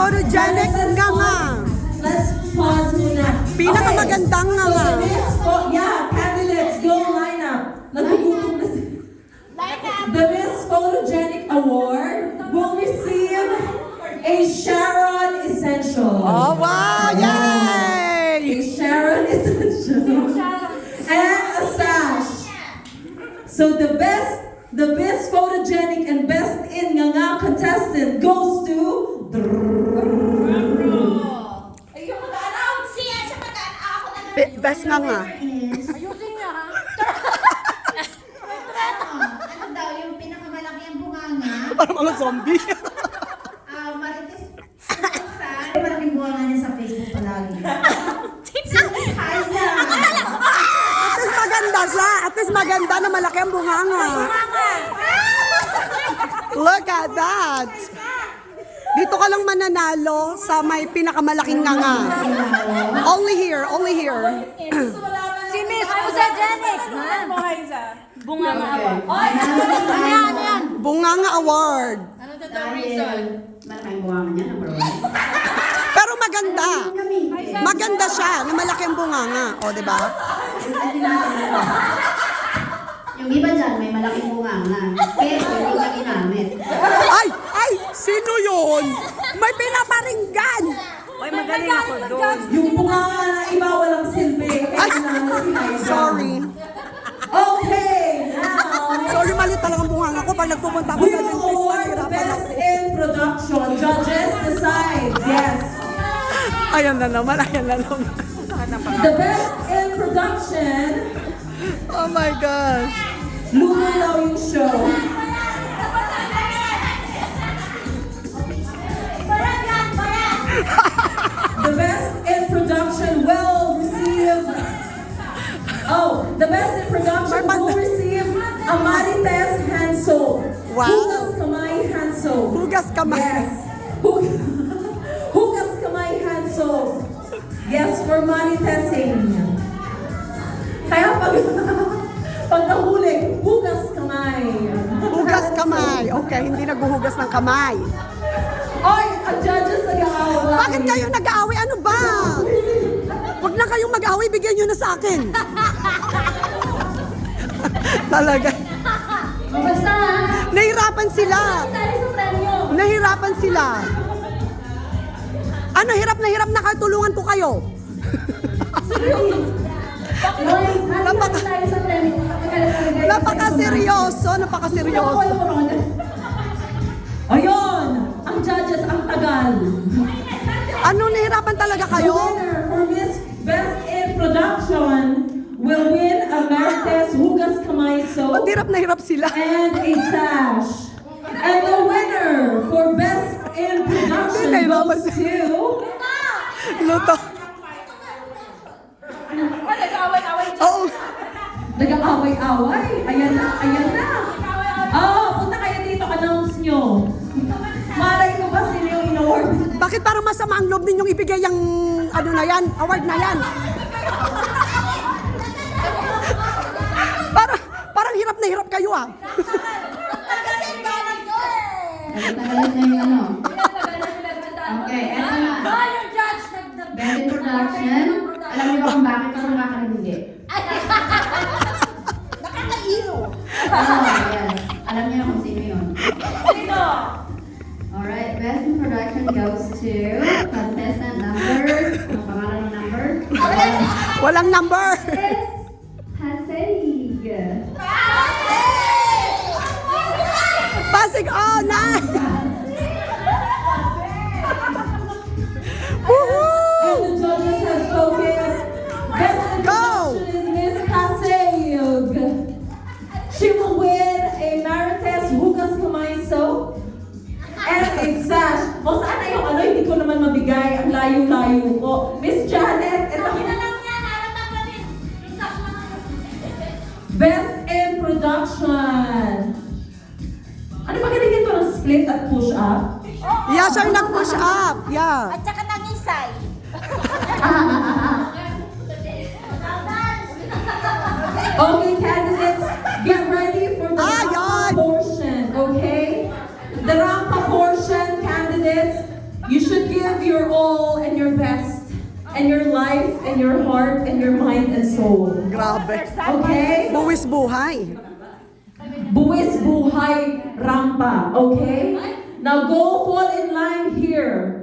photogenic nga nga. Let's pause muna. Pinakamagandang nga nga. Candidates, go line up. Nagugutom na sila. The Miss Photogenic Award will receive a Sharon Essential. Oh, wow! Yay! A Sharon Essential. And a sash. So the best photogenic and best in nga contestant goes to Best nga nga. Ayusin niya, ha? Ano daw yung pinakamalaki ang bunganga? Parang mga zombie. Marites Susan. Malaking bunganga niya sa Facebook palagi. Si Haida. At least maganda siya. At least maganda na malaki ang bunganga. Look at that. Dito ka lang mananalo sa may pinakamalaking nga nga. Only here, only here. Si Miss Photogenic, ha? Bunga nga ba? Bunganga Award. Ano to the reason? Malaking bunganga niya, number 1. Pero maganda. Maganda siya na malaki ang bunganga. O, di ba? Yung iba dyan, may malaking bunganga. Pero hindi niya ginamit. Ay! Sino yun? May pinaparinggan. Ay, magaling ako doon. yung bunganga na iba walang silbi. Ay! Sorry. Okay, now Sorry, mali talagang bunganga ko. Pag nagpupunta ako we sa will dentist, award nahihirapan best ako. in production. Judges decide. Yes. Ayan na naman, ayan na naman. The best in production. Oh my gosh. Lumulaw yung show. The best in production will receive. Oh, the best in production will receive a Marites hand soap. Wow. Hugas kamay hand soap. Hugas kamay. Yes. Hugas kamay hand soap. Yes, for Maritesing. Kaya pag nahuli, hugas kamay. Hugas kamay. Okay, hindi naghuhugas ng kamay. Oy, ang judges nag-aaway. Bakit kayo nag-aaway? Ano ba? Huwag na kayong mag-aaway, bigyan nyo na sa akin. Talaga. Basta, ha? Nahirapan sila. Sali sa premyo. Nahirapan sila. Ano, hirap na katulungan ko kayo. Napaka- Tayo sa premyo. Napaka-seryoso, napaka-seryoso. Ayun, ang judges ang tagal. Ano, nahirapan talaga The kayo? winner for Miss Best in Production will win a Marites Hugas Kamay Ba't soap hirap na hirap sila? and a sash. And the winner for Best in Production Hindi, nahirapan goes to... Luto. Nag-away-away. Oo. Nag-aaway-away. Ayan na, ayan na. Oh, punta kayo dito, announce nyo. Malay ko ba sino yung in-award? Bakit parang masama ang loob ninyong ibigay yung ano na yan, award na yan? Parang hirap na hirap kayo ah. Nagtagalit na yung ano. Okay, eto na. Fire judge. Best in production. Alam niyo ba kung bakit ako nakakahindi? Nakakaiyo. Yes. Alam niyo na kung sino yun. Sino? Alright, best in production goes to contestant number. Ano pangalan ng number? Walang number. Hasig. Pasig, oh, nice. Woohoo! And the judges have spoken. Best in Go! production is Miss Kaseyug. She will win a Marites Hugas Kamay soap and a sash. O saan na yung ano, hindi ko naman mabigay. Ang layo-layo ko. Miss Janet, ito. Best in production. Ano ba ganyan ito ng split at push up? Yeah, siya yung nag-push up. Yeah. At saka nangisay. Okay, candidates, get ready for the Ah, rampa yan. portion, okay? The rampa portion, candidates, you should give give your all and your best and your life and your heart and your mind and soul. Grabe. Okay? Buwis buhay. Buwis buhay rampa. Okay? Now go fall in line here.